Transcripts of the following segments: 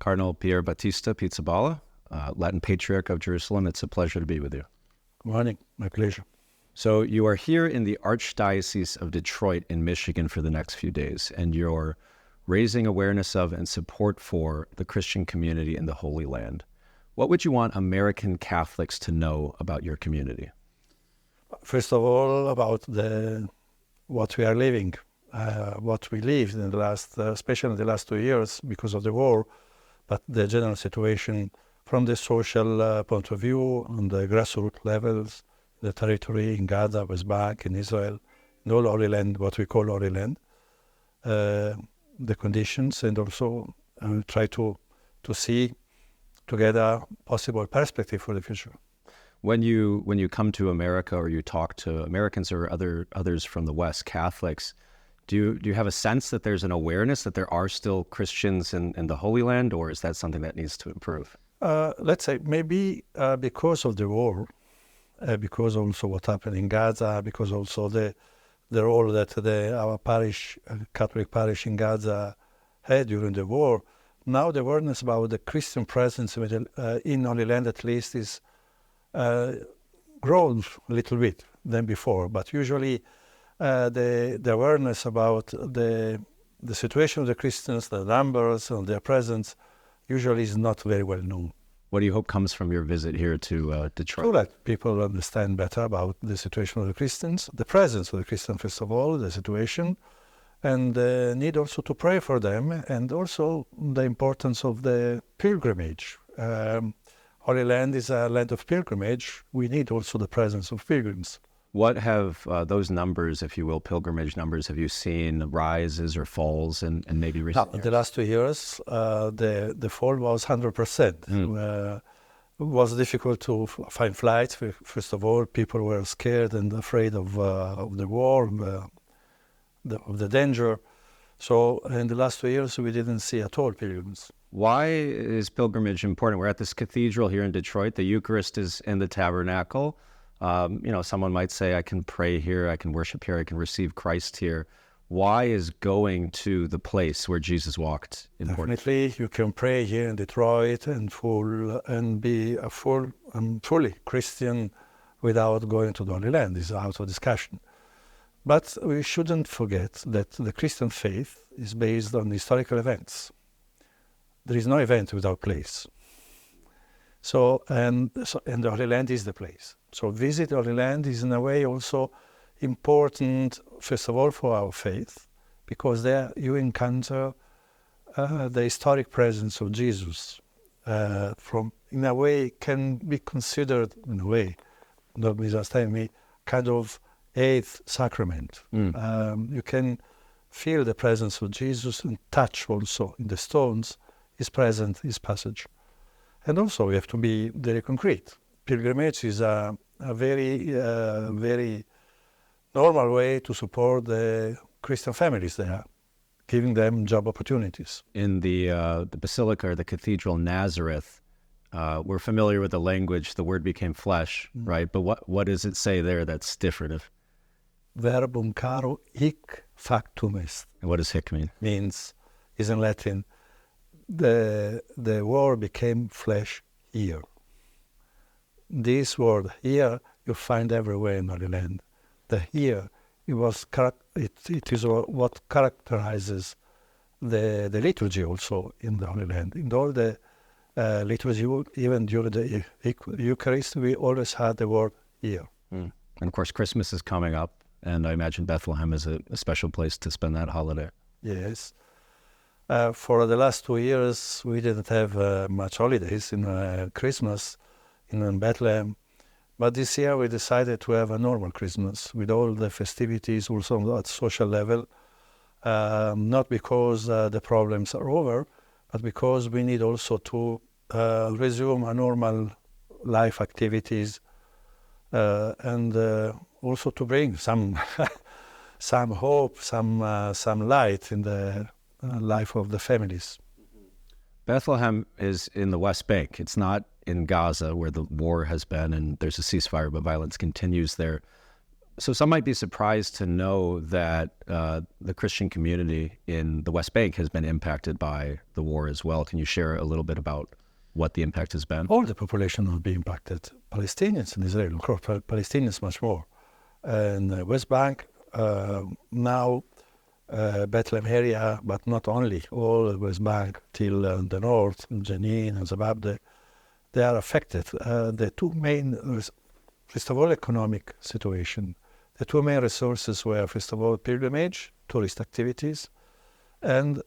Cardinal Pierbattista Pizzaballa, Latin Patriarch of Jerusalem. It's a pleasure to be with you. Good morning. My pleasure. So you are here in the Archdiocese of Detroit in Michigan for the next few days, and you're raising awareness of and support for the Christian community in the Holy Land. What would you want American Catholics to know about your community? First of all, about what we are living, what we lived in the last, especially in the last 2 years because of the war, but the general situation from the social point of view, on the grassroots levels, the territory in Gaza, West Bank, in Israel, in all Holy Land, what we call Holy Land, the conditions, and also try to see together possible perspective for the future. When you come to America or you talk to Americans or others from the West, Catholics, do you have a sense that there's an awareness that there are still Christians in the Holy Land, or is that something that needs to improve? Let's say maybe because of the war, because also what happened in Gaza, because also the role that our parish, Catholic parish in Gaza had during the war. Now the awareness about the Christian presence in Holy Land at least is grown a little bit than before. But usually the awareness about the situation of the Christians, the numbers and their presence, usually is not very well known. What do you hope comes from your visit here to Detroit? To let people understand better about the situation of the Christians, the presence of the Christians, first of all, the situation, and the need also to pray for them, and also the importance of the pilgrimage. Holy Land is a land of pilgrimage. We need also the presence of pilgrims. What have those numbers, if you will, pilgrimage numbers, have you seen rises or falls in maybe recent years? The last 2 years, the fall was 100%. It was difficult to find flights. First of all, people were scared and afraid of the war, of the danger. So in the last 2 years, we didn't see at all pilgrims. Why is pilgrimage important? We're at this cathedral here in Detroit. The Eucharist is in the tabernacle. Someone might say, I can pray here, I can worship here, I can receive Christ here. Why is going to the place where Jesus walked important? Definitely, you can pray here in Detroit and be a fully Christian without going to the Holy Land. It's out of discussion. But we shouldn't forget that the Christian faith is based on historical events. There is no event without place. And the Holy Land is the place. So visit the Holy Land is in a way also important, first of all, for our faith, because there you encounter the historic presence of Jesus. In a way, can be considered, in a way, don't misunderstand me, kind of eighth sacrament. You can feel the presence of Jesus and touch also in the stones his presence, his passage. And also we have to be very concrete. Pilgrimage is a very, very normal way to support the Christian families there, giving them job opportunities. In the Basilica or the Cathedral Nazareth, we're familiar with the language, the Word became flesh, right? But what does it say there that's different? Verbum caro hic factum est. And what does hic mean? Is in Latin, the Word became flesh here. This word here you find everywhere in Holy Land. The here it is what characterizes the liturgy also in the Holy Land. In all the liturgy, even during the Eucharist, we always had the word here. And of course, Christmas is coming up, and I imagine Bethlehem is a special place to spend that holiday. Yes. For the last 2 years, we didn't have much holidays in Christmas in Bethlehem. But this year we decided to have a normal Christmas with all the festivities also at social level, not because the problems are over, but because we need also to resume a normal life activities and also to bring some some hope, some light in the life of the families. Bethlehem is in the West Bank. It's not in Gaza, where the war has been, and there's a ceasefire, but violence continues there. So some might be surprised to know that the Christian community in the West Bank has been impacted by the war as well. Can you share a little bit about what the impact has been? All the population will be impacted. Palestinians in Israel, of course, Palestinians much more. And the West Bank, now Bethlehem area, but not only, all the West Bank till the north, Jenin and Zababde, they are affected. The two main, first of all, economic situation. The two main resources were, first of all, pilgrimage, tourist activities, and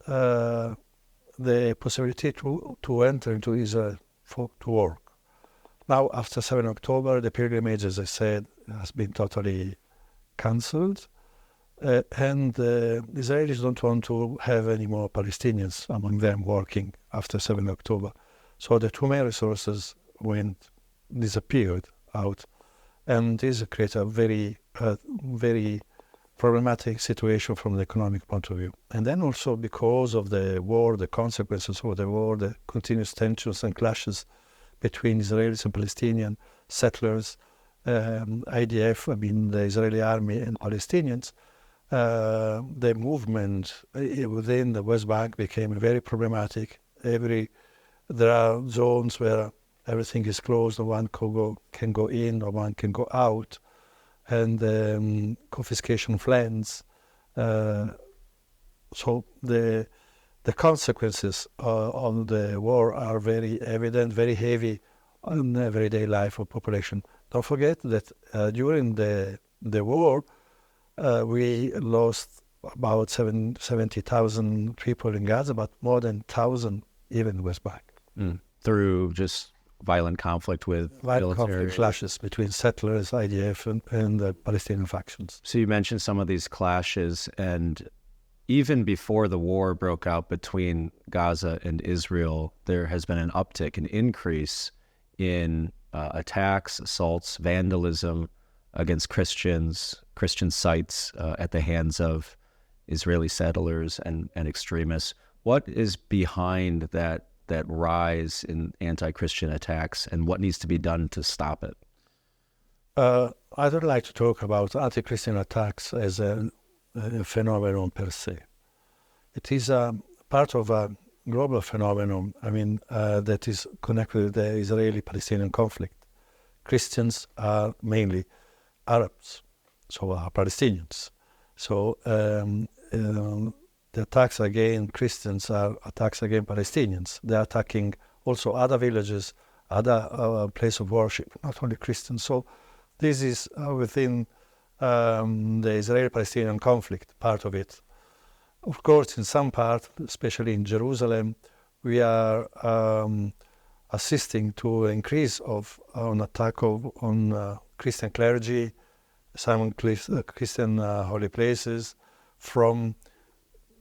the possibility to enter into Israel to work. Now, after 7 October, the pilgrimage, as I said, has been totally cancelled. And the Israelis don't want to have any more Palestinians among them working after 7 October. So the two main resources disappeared out. And this creates a very problematic situation from the economic point of view. And then also because of the war, the consequences of the war, the continuous tensions and clashes between Israelis and Palestinian settlers, IDF, I mean the Israeli army and Palestinians, the movement within the West Bank became very problematic. There are zones where everything is closed, no one can go in, no one can go out, and confiscation of lands. So the consequences of the war are very evident, very heavy on everyday life of population. Don't forget that during the war, we lost about 70,000 people in Gaza, but more than 1,000 even in West Bank. Through just violent conflict with military clashes between settlers, IDF, and the Palestinian factions. So you mentioned some of these clashes, and even before the war broke out between Gaza and Israel, there has been an uptick, an increase in attacks, assaults, vandalism against Christian sites at the hands of Israeli settlers and extremists. What is behind that rise in anti-Christian attacks, and what needs to be done to stop it? I don't like to talk about anti-Christian attacks as a phenomenon per se. It is a part of a global phenomenon, that is connected with the Israeli-Palestinian conflict. Christians are mainly Arabs, so are Palestinians. So the attacks against Christians are attacks against Palestinians. They are attacking also other villages, other places of worship, not only Christians. So this is within the Israeli-Palestinian conflict, part of it. Of course, in some part, especially in Jerusalem, we are assisting to increase of an attack on Christian clergy, some Christian holy places from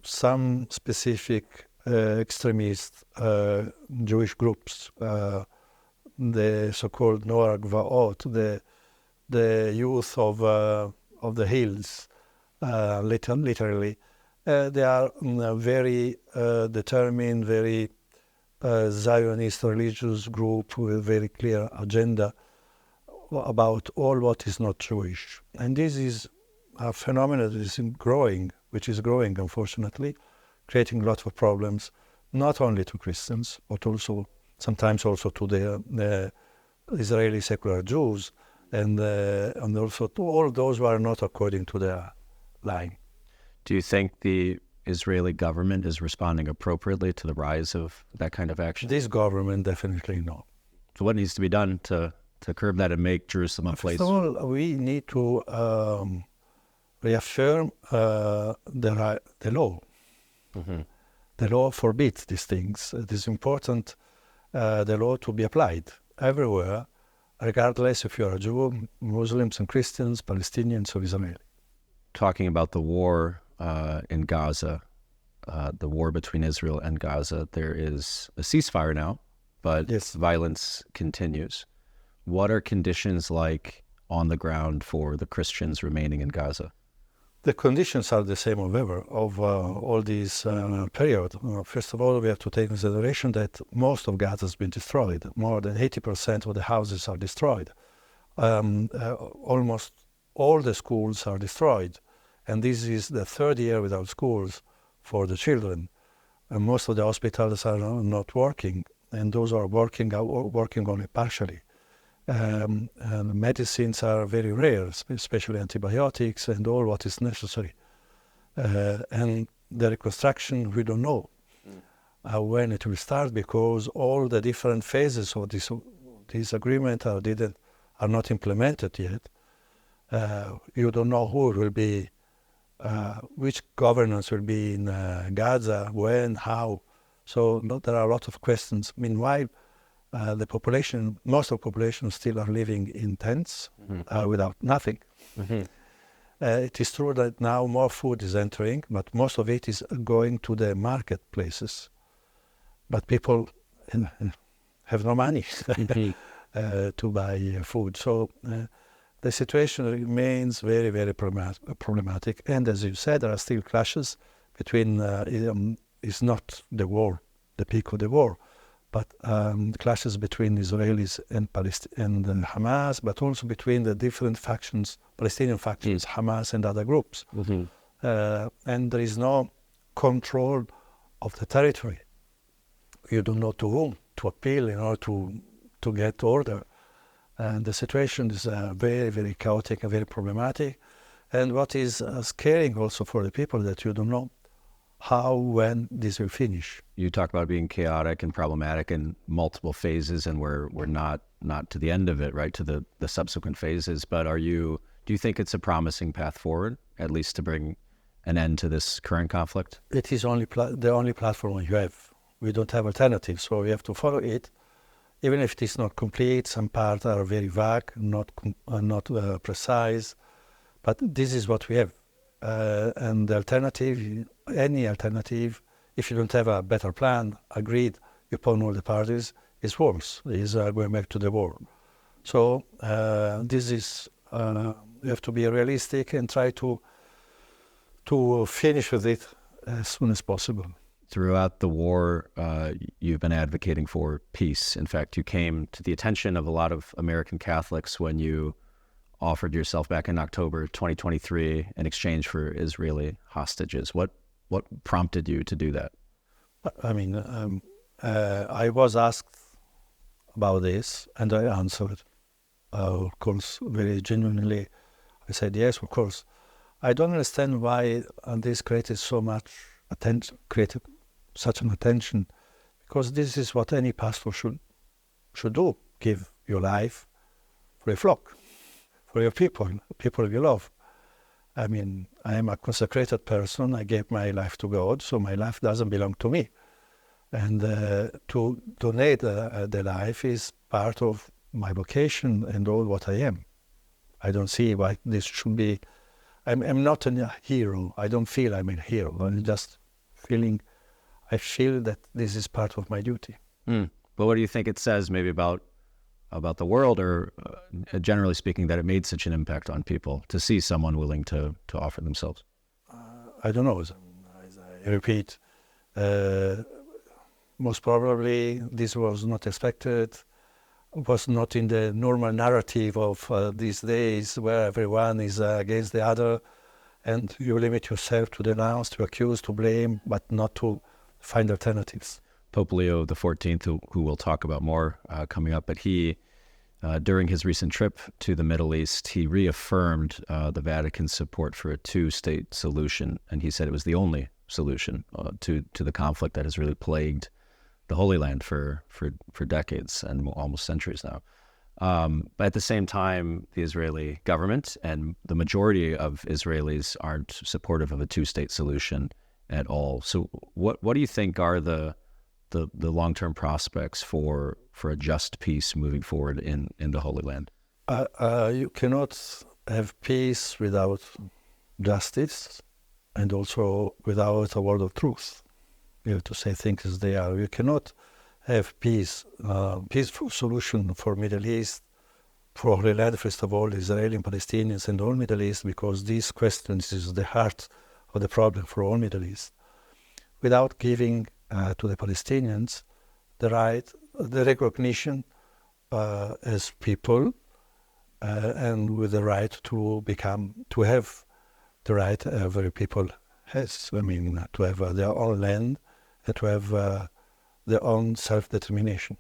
some specific extremist Jewish groups, the so-called Noar Gvaot, the youth of the hills, literally. They are very determined, very Zionist religious group with a very clear agenda about all what is not Jewish. And this is a phenomenon that is growing, unfortunately, creating a lot of problems, not only to Christians, but also sometimes also to the Israeli secular Jews, and also to all those who are not according to their line. Do you think the Israeli government is responding appropriately to the rise of that kind of action? This government definitely not. So what needs to be done to curb that and make Jerusalem a place? First of all, we need to reaffirm the law. Mm-hmm. The law forbids these things. It is important the law to be applied everywhere, regardless if you are a Jew, Muslims and Christians, Palestinians or Israeli. Talking about the war in Gaza, the war between Israel and Gaza, there is a ceasefire now, but yes, violence continues. What are conditions like on the ground for the Christians remaining in Gaza? The conditions are the same of ever, of all these period. First of all, we have to take into consideration that most of Gaza has been destroyed. More than 80% of the houses are destroyed. Almost all the schools are destroyed. And this is the third year without schools for the children. And most of the hospitals are not working, and those are working only partially. And medicines are very rare, especially antibiotics and all what is necessary. And the reconstruction, we don't know when it will start, because all the different phases of this agreement are not implemented yet. You don't know who will be, which governance will be in Gaza, when, how. So there are a lot of questions. Meanwhile, the population, most of the population still are living in tents without nothing. It is true that now more food is entering, but most of it is going to the marketplaces. But people have no money to buy food. So the situation remains very, very problematic. And as you said, there are still clashes between, it's not the war, the peak of the war, but clashes between Israelis and Hamas, but also between the different factions, Palestinian factions, Hamas and other groups. And there is no control of the territory. You don't know to whom to appeal in order to get order. And the situation is very, very chaotic and very problematic. And what is scaring also for the people that you don't know how, when this will finish. You talk about being chaotic and problematic in multiple phases, and we're not to the end of it, right, to the subsequent phases. But do you think it's a promising path forward, at least to bring an end to this current conflict? It is the only platform you have. We don't have alternatives, so we have to follow it. Even if it is not complete, some parts are very vague, not precise. But this is what we have. And the alternative, any alternative, if you don't have a better plan agreed upon all the parties, is worse, is going back to the war. So this is, you have to be realistic and try to finish with it as soon as possible. Throughout the war, you've been advocating for peace. In fact, you came to the attention of a lot of American Catholics when you offered yourself back in October 2023 in exchange for Israeli hostages. What prompted you to do that? I mean, I was asked about this, and I answered, of course, very genuinely. I said, yes, of course. I don't understand why this created so much attention, created such an attention, because this is what any pastor should do: give your life for a flock, for your people you love. I mean, I am a consecrated person. I gave my life to God, so my life doesn't belong to me. And to donate the life is part of my vocation and all what I am. I don't see why this should be. I'm not a hero. I don't feel I'm a hero. I'm just I feel that this is part of my duty. But what do you think it says maybe about the world, or generally speaking, that it made such an impact on people to see someone willing to offer themselves? I don't know. As I repeat, most probably this was not expected, was not in the normal narrative of these days where everyone is against the other, and you limit yourself to denounce, to accuse, to blame, but not to find alternatives. Pope Leo XIV, who we'll talk about more coming up, but he, during his recent trip to the Middle East, he reaffirmed the Vatican's support for a two-state solution, and he said it was the only solution to the conflict that has really plagued the Holy Land for decades and almost centuries now. But at the same time, the Israeli government and the majority of Israelis aren't supportive of a two-state solution at all. So what do you think are the long-term prospects for a just peace moving forward in the Holy Land? You cannot have peace without justice and also without a word of truth. You have to say things as they are. You cannot have peaceful solution for Middle East, for Holy Land, first of all, Israeli and Palestinians and all Middle East, because these questions is the heart of the problem for all Middle East, without giving to the Palestinians the right, the recognition as people, and with the right to have the right every people has. I mean, to have their own land and to have their own self-determination.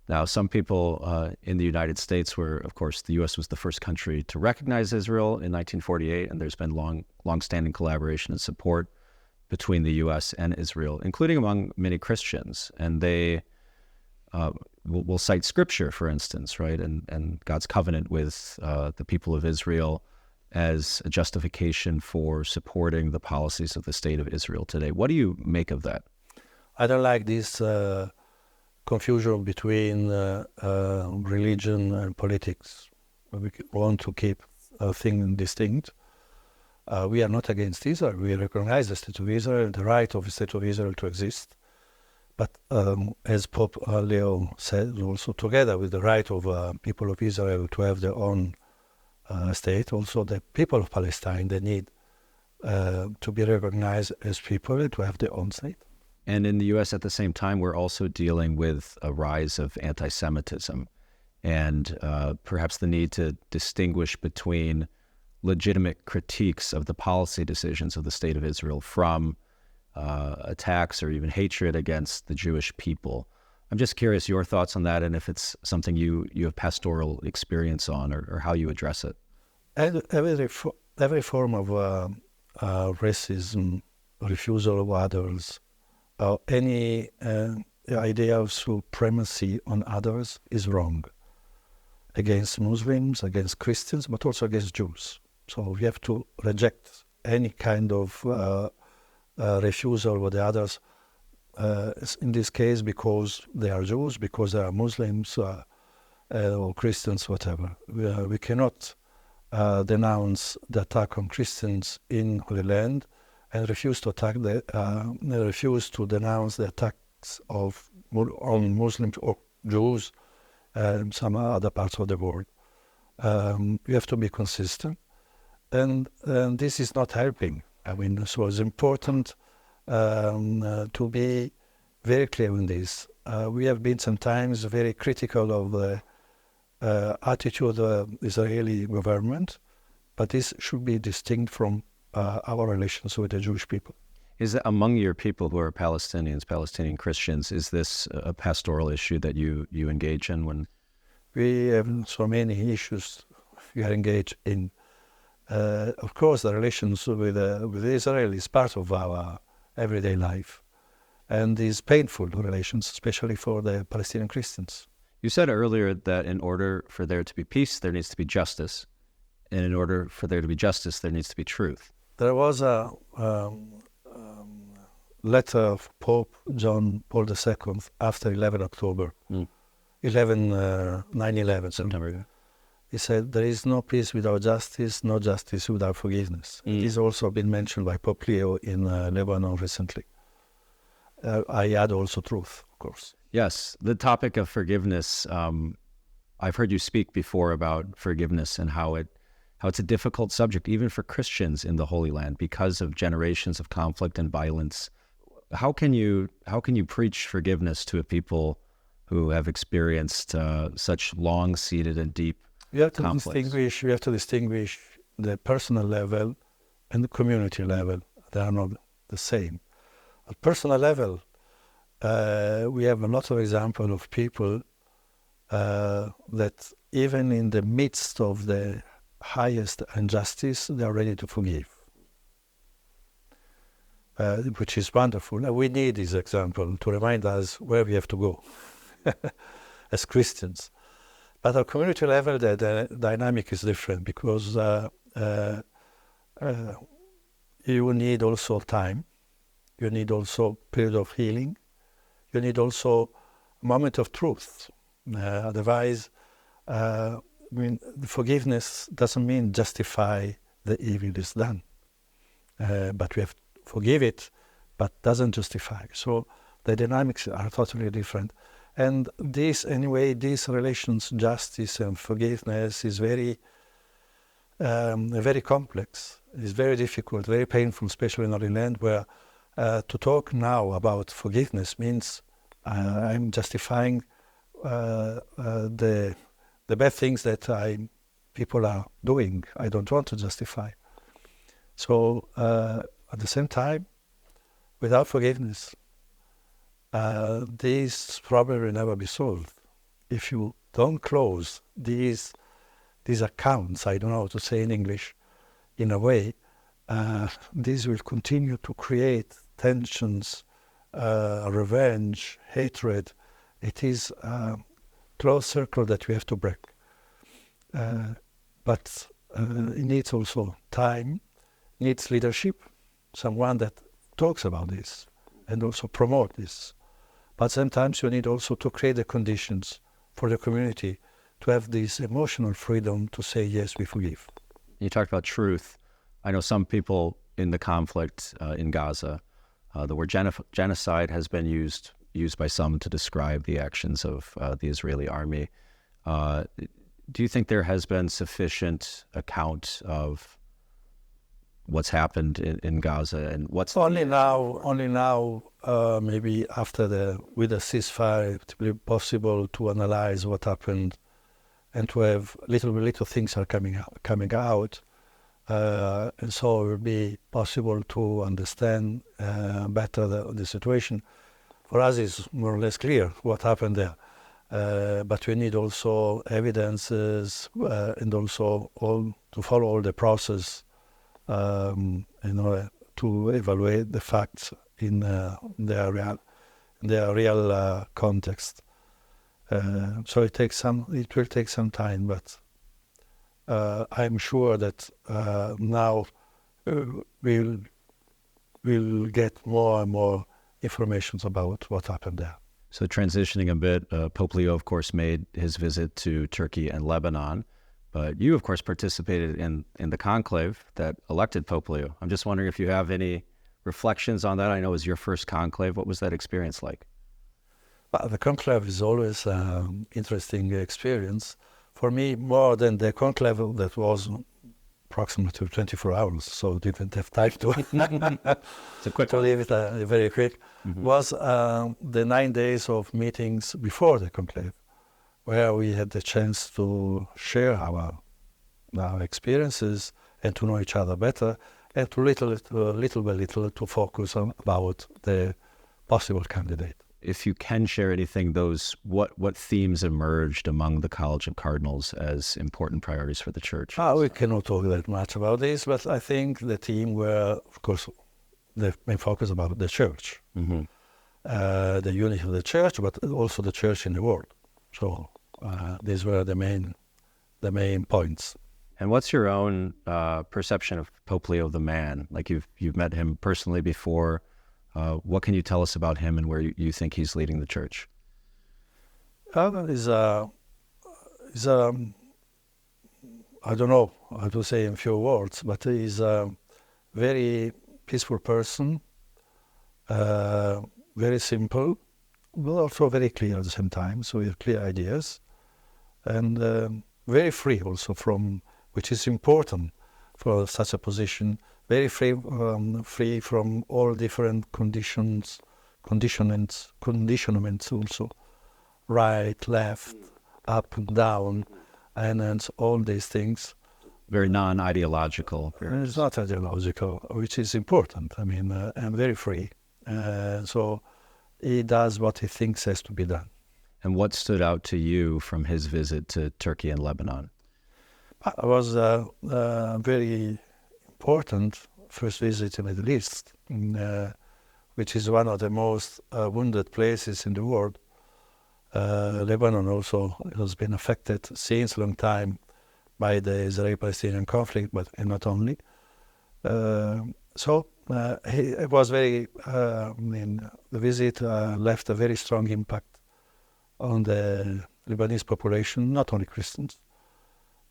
Now, some people in the United States were, of course, the U.S. was the first country to recognize Israel in 1948, and there's been long-standing collaboration and support between the U.S. and Israel, including among many Christians. And they will cite Scripture, for instance, right, and God's covenant with the people of Israel as a justification for supporting the policies of the state of Israel today. What do you make of that? I don't like this confusion between religion and politics. We want to keep things distinct. We are not against Israel. We recognize the state of Israel, the right of the state of Israel to exist. But as Pope Leo said, also together with the right of people of Israel to have their own state, also the people of Palestine, they need to be recognized as people and to have their own state. And in the U.S. at the same time, we're also dealing with a rise of anti-Semitism and perhaps the need to distinguish between legitimate critiques of the policy decisions of the state of Israel from attacks or even hatred against the Jewish people. I'm just curious your thoughts on that and if it's something you have pastoral experience on or how you address it. Every form of racism, refusal of others, or any idea of supremacy on others is wrong. Against Muslims, against Christians, but also against Jews. So we have to reject any kind of refusal of the others, in this case because they are Jews, because they are Muslims or Christians, whatever. We cannot denounce the attack on Christians in Holy Land and refuse to denounce the attacks on Muslims or Jews and some other parts of the world. We have to be consistent, and this is not helping. I mean, so it's important to be very clear on this. We have been sometimes very critical of the attitude of the Israeli government, but this should be distinct from our relations with the Jewish people. Is it among your people who are Palestinians, Palestinian Christians, is this a pastoral issue that you engage in when? We have so many issues we are engaged in. Of course, the relations with Israel is part of our everyday life, and these painful relations, especially for the Palestinian Christians. You said earlier that in order for there to be peace, there needs to be justice, and in order for there to be justice, there needs to be truth. There was a letter of Pope John Paul II after 11 October, 9/11. September. He said, there is no peace without justice, no justice without forgiveness. It has also been mentioned by Pope Leo in Lebanon recently. I add also truth, of course. Yes, the topic of forgiveness, I've heard you speak before about forgiveness and how it's a difficult subject, even for Christians in the Holy Land, because of generations of conflict and violence. How can you preach forgiveness to a people who have experienced such long-seated and deep conflicts? We have to distinguish the personal level and the community level. They are not the same. At personal level, we have a lot of examples of people that even in the midst of the highest injustice, they are ready to forgive, which is wonderful. And we need this example to remind us where we have to go as Christians. But at community level, the dynamic is different because you need also time. You need also period of healing. You need also a moment of truth. Otherwise, forgiveness doesn't mean justify the evil is done. But we have to forgive it, but doesn't justify. So the dynamics are totally different. And these relations, justice and forgiveness, is very complex. It's very difficult, very painful, especially in Holy Land, where to talk now about forgiveness means I'm justifying the bad things that I people are doing. I don't want to justify. So at the same time, without forgiveness, these problems will never be solved. If you don't close these accounts, I don't know how to say in English, in a way, these will continue to create tensions, revenge, hatred. It is a closed circle that we have to break. But it needs also time, needs leadership, someone that talks about this and also promote this. But sometimes you need also to create the conditions for the community to have this emotional freedom to say, yes, we forgive. You talked about truth. I know some people in the conflict in Gaza, the word genocide has been used by some to describe the actions of the Israeli army. Do you think there has been sufficient account of what's happened in Gaza and what's only now, maybe after with the ceasefire, it will be possible to analyze what happened and to have little things are coming out. And so it will be possible to understand better the situation. For us, it's more or less clear what happened there. But we need also evidences and also to follow all the process in order to evaluate the facts in their real context. So it will take some time, but I'm sure that now we'll get more and more information about what happened there. So transitioning a bit, Pope Leo, of course, made his visit to Turkey and Lebanon, but you, of course, participated in the conclave that elected Pope Leo. I'm just wondering if you have any reflections on that. I know it was your first conclave. What was that experience like? Well, the conclave is always an interesting experience. For me, more than the conclave that was approximately 24 hours, so didn't have time to, to leave it very quick, was the 9 days of meetings before the conclave, where we had the chance to share our experiences and to know each other better, and to little by little to focus on about the possible candidate. If you can share anything, what themes emerged among the College of Cardinals as important priorities for the Church? We cannot talk that much about this, but I think the theme were, of course, the main focus about the Church, the unity of the Church, but also the Church in the world. So these were the main points. And what's your own perception of Pope Leo the man? Like you've met him personally before. What can you tell us about him and where you think he's leading the Church? He's I don't know how to say in few words, but he's a very peaceful person, very simple, but also very clear at the same time, so he has clear ideas, and very free also which is important for such a position, very free from all different conditionaments also, right, left, up and down, and all these things. Very non-ideological. It's not ideological, which is important. I mean, and very free. So he does what he thinks has to be done. And what stood out to you from his visit to Turkey and Lebanon? It was very important first visit in the Middle East, which is one of the most wounded places in the world. Lebanon also has been affected since a long time by the Israeli-Palestinian conflict, but not only. So it was very, the visit left a very strong impact on the Lebanese population, not only Christians.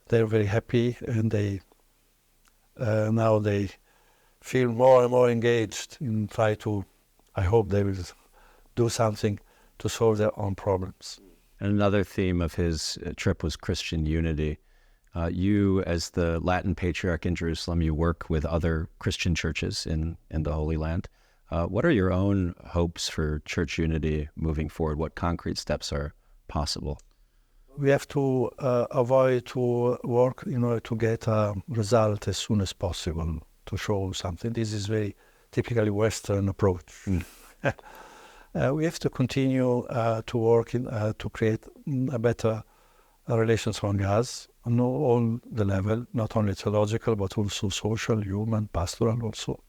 They're very happy, and they now they feel more and more engaged in try to, I hope they will do something to solve their own problems. And another theme of his trip was Christian unity. You, as the Latin Patriarch in Jerusalem, you work with other Christian churches in the Holy Land. What are your own hopes for church unity moving forward? What concrete steps are possible? we have to avoid to work in order to get a result as soon as possible, to show something. This is very typically Western approach. We have to continue to work to create a better relations among us on all the level, not only theological, but also social, human, pastoral also.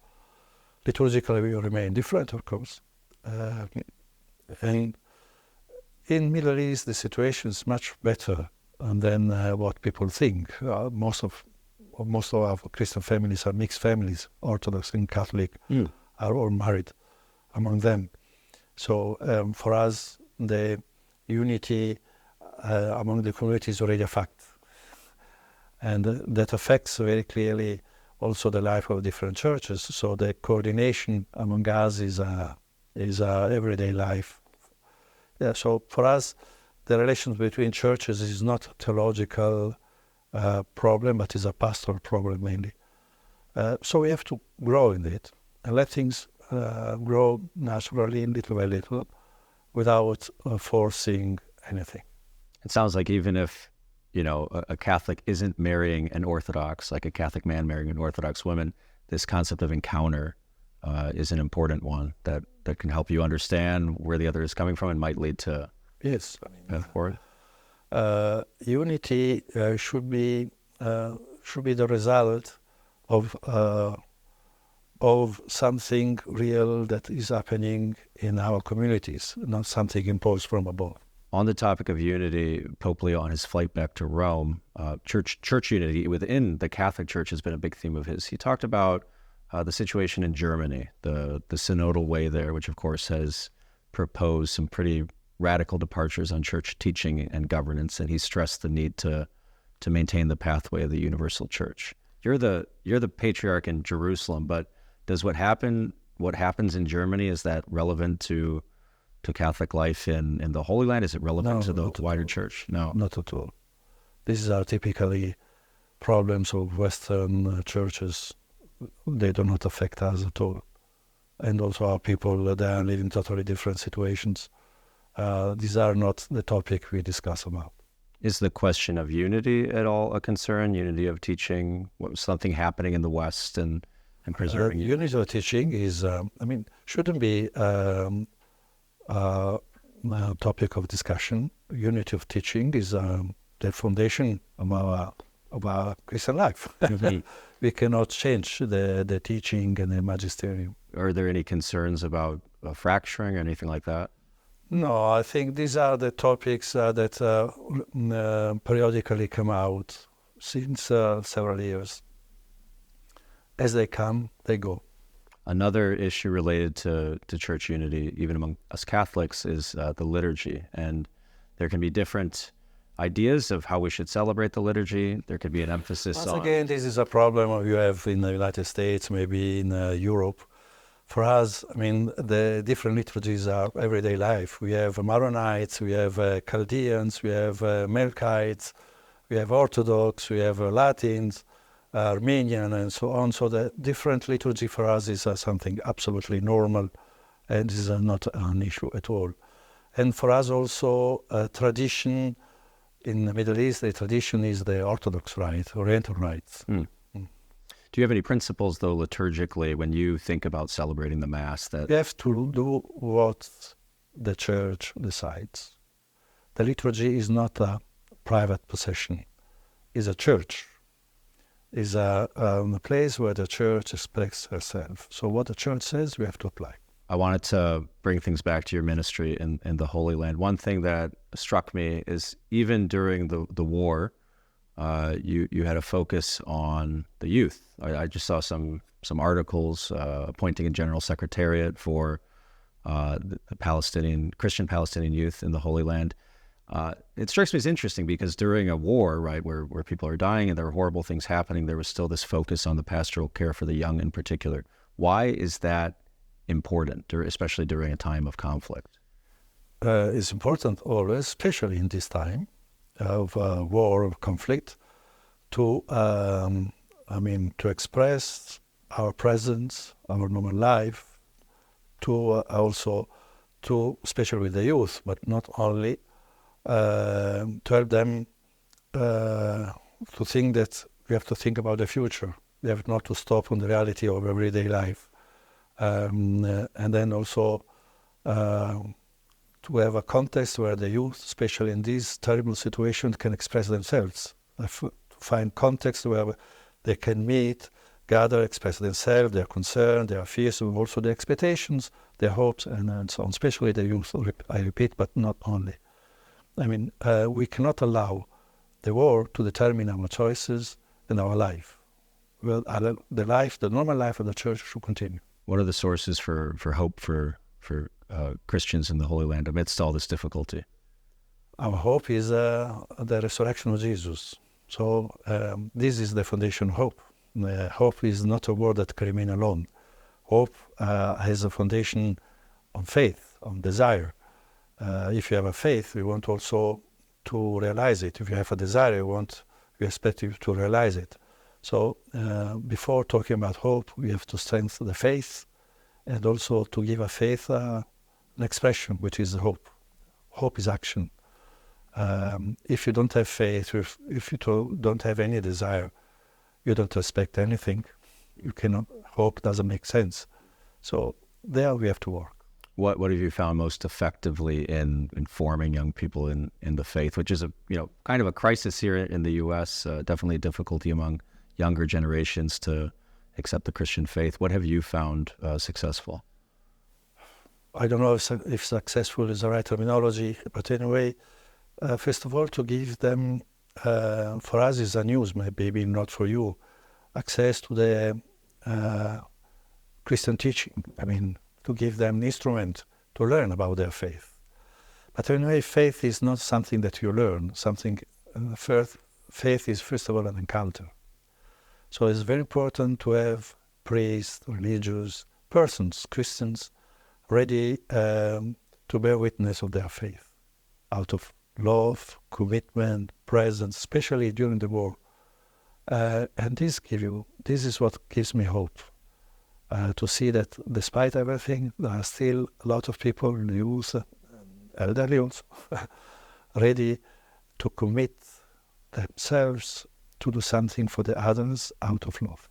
Liturgical, we remain different, of course. And in Middle East, the situation is much better than what people think. Most of our Christian families are mixed families. Orthodox and Catholic are all married among them. So for us, the unity among the community is already a fact. And that affects very clearly also the life of different churches. So the coordination among us is everyday life. Yeah, so for us, the relations between churches is not a theological problem, but is a pastoral problem mainly. So we have to grow in it and let things grow naturally, little by little, without forcing anything. It sounds like even if, a Catholic isn't marrying an Orthodox, like a Catholic man marrying an Orthodox woman, this concept of encounter is an important one that can help you understand where the other is coming from and might lead to yes, path forward. Unity should be the result of something real that is happening in our communities, not something imposed from above. On the topic of unity, Pope Leo, on his flight back to Rome, church unity within the Catholic Church has been a big theme of his. He talked about the situation in Germany, the synodal way there, which of course has proposed some pretty radical departures on church teaching and governance, and he stressed the need to maintain the pathway of the universal church. You're the patriarch in Jerusalem, but does what happens in Germany, is that relevant to Catholic life in the Holy Land? Is it relevant to the wider church? No, not at all. These are typically problems of Western churches. They do not affect us at all. And also our people, they are living totally different situations. These are not the topic we discuss about. Is the question of unity at all a concern? Unity of teaching, something happening in the West and preserving it? Unity of teaching is, shouldn't be a topic of discussion. Unity of teaching is the foundation of our Christian life. Mm-hmm. We cannot change the teaching and the magisterium. Are there any concerns about fracturing or anything like that? No, I think these are the topics that periodically come out since several years. As they come, they go. Another issue related to church unity, even among us Catholics, is the liturgy. And there can be different ideas of how we should celebrate the liturgy. There could be an emphasis on... Once again, this is a problem you have in the United States, maybe in Europe. For us, the different liturgies are everyday life. We have Maronites, we have Chaldeans, we have Melkites, we have Orthodox, we have Latins, Armenian, and so on. So the different liturgy for us is something absolutely normal, and this is not an issue at all. And for us also, tradition in the Middle East, the tradition is the Orthodox rite, Oriental rites. Do you have any principles, though, liturgically, when you think about celebrating the Mass? That you have to do what the Church decides. The liturgy is not a private possession. It's a church. It's a place where the Church expresses herself. So what the Church says, we have to apply. I wanted to bring things back to your ministry in the Holy Land. One thing that struck me is even during the war, you had a focus on the youth. I just saw some articles appointing a general secretariat for the Christian Palestinian youth in the Holy Land. It strikes me as interesting because during a war, right, where people are dying and there are horrible things happening, there was still this focus on the pastoral care for the young in particular. Why is that important, especially during a time of conflict? It's important always, especially in this time of war, of conflict, to express our presence, our normal life, to especially with the youth, but not only, to help them to think that we have to think about the future. We have not to stop on the reality of everyday life. And then also to have a context where the youth, especially in these terrible situations, can express themselves. To find context where they can meet, gather, express themselves, their concern, their fears, and also their expectations, their hopes, and so on, especially the youth, I repeat, but not only. I mean, we cannot allow the war to determine our choices and our life. Well, the normal life of the Church should continue. What are the sources for hope for Christians in the Holy Land amidst all this difficulty? Our hope is the resurrection of Jesus. So this is the foundation of hope. Hope is not a word that can remain alone. Hope has a foundation on faith, on desire. If you have a faith, we want also to realize it. If you have a desire, we expect you to realize it. So before talking about hope, we have to strengthen the faith and also to give a faith an expression, which is hope. Hope is action. If you don't have faith, if you don't have any desire, you don't expect anything. You cannot. Hope doesn't make sense. So there we have to work. What have you found most effectively in informing young people in the faith, which is kind of a crisis here in the U.S., definitely a difficulty among younger generations to accept the Christian faith. What have you found successful? I don't know if successful is the right terminology, but anyway, first of all, to give them, for us is a news, maybe not for you, access to the Christian teaching. I mean, to give them an instrument to learn about their faith. But anyway, faith is not something that you learn. Faith is first of all an encounter. So it's very important to have priests, religious persons, Christians, ready to bear witness of their faith, out of love, commitment, presence, especially during the war. And this is what gives me hope, to see that despite everything, there are still a lot of people, youth, elderly also, ready to commit themselves to do something for the others out of love.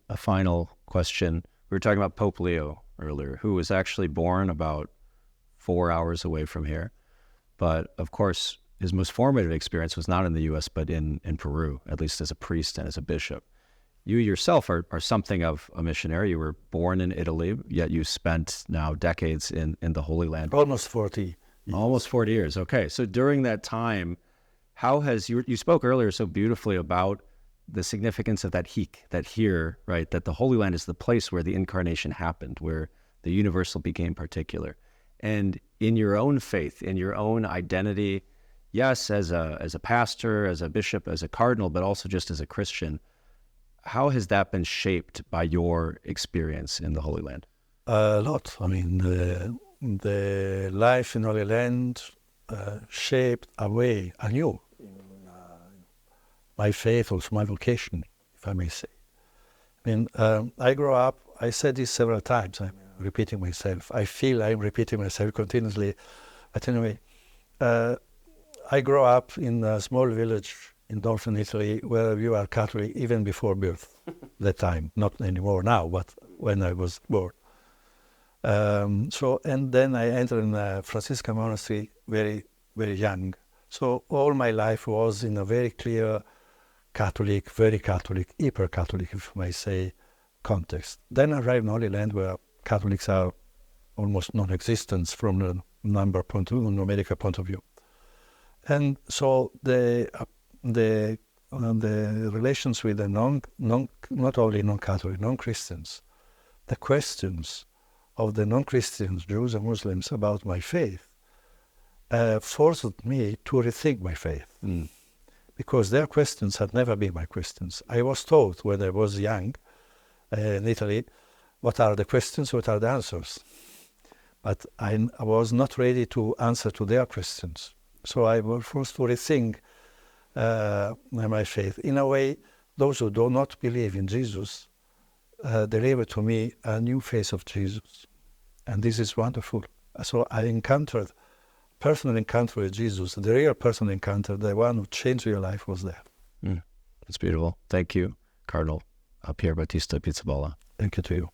A final question. We were talking about Pope Leo earlier, who was actually born about 4 hours away from here. But of course, his most formative experience was not in the U.S., but in Peru, at least as a priest and as a bishop. You yourself are something of a missionary. You were born in Italy, yet you spent now decades in the Holy Land. Almost 40 years. Almost 40 years. Okay. So during that time, how has you spoke earlier so beautifully about the significance of that here, right? That the Holy Land is the place where the incarnation happened, where the universal became particular. And in your own faith, in your own identity, yes, as a pastor, as a bishop, as a cardinal, but also just as a Christian, how has that been shaped by your experience in the Holy Land? A lot. I mean, the life in Holy Land shaped anew my faith, also my vocation, if I may say. I mean, I grew up, I said this several times, I'm repeating myself. I feel I'm repeating myself continuously. But anyway, I grew up in a small village in northern Italy where you are Catholic even before birth, that time, not anymore now, but when I was born. And then I entered in a Franciscan monastery very, very young. So all my life was in a very clear Catholic, very Catholic, hyper-Catholic, if I may say, context. Then I arrived in Holy Land where Catholics are almost non-existent from the numerical point of view. And so the relations with the not only non-Catholic, non-Christians, the questions of the non-Christians, Jews and Muslims about my faith, forced me to rethink my faith. Because their questions had never been my questions. I was taught when I was young in Italy, what are the questions, what are the answers? But I was not ready to answer to their questions. So I was forced to rethink my faith. In a way, those who do not believe in Jesus deliver to me a new face of Jesus. And this is wonderful. So I encountered personal encounter with Jesus, the real personal encounter, the one who changed your life, was there. That's beautiful. Thank you, Cardinal Pierbattista Pizzaballa. Thank you to you.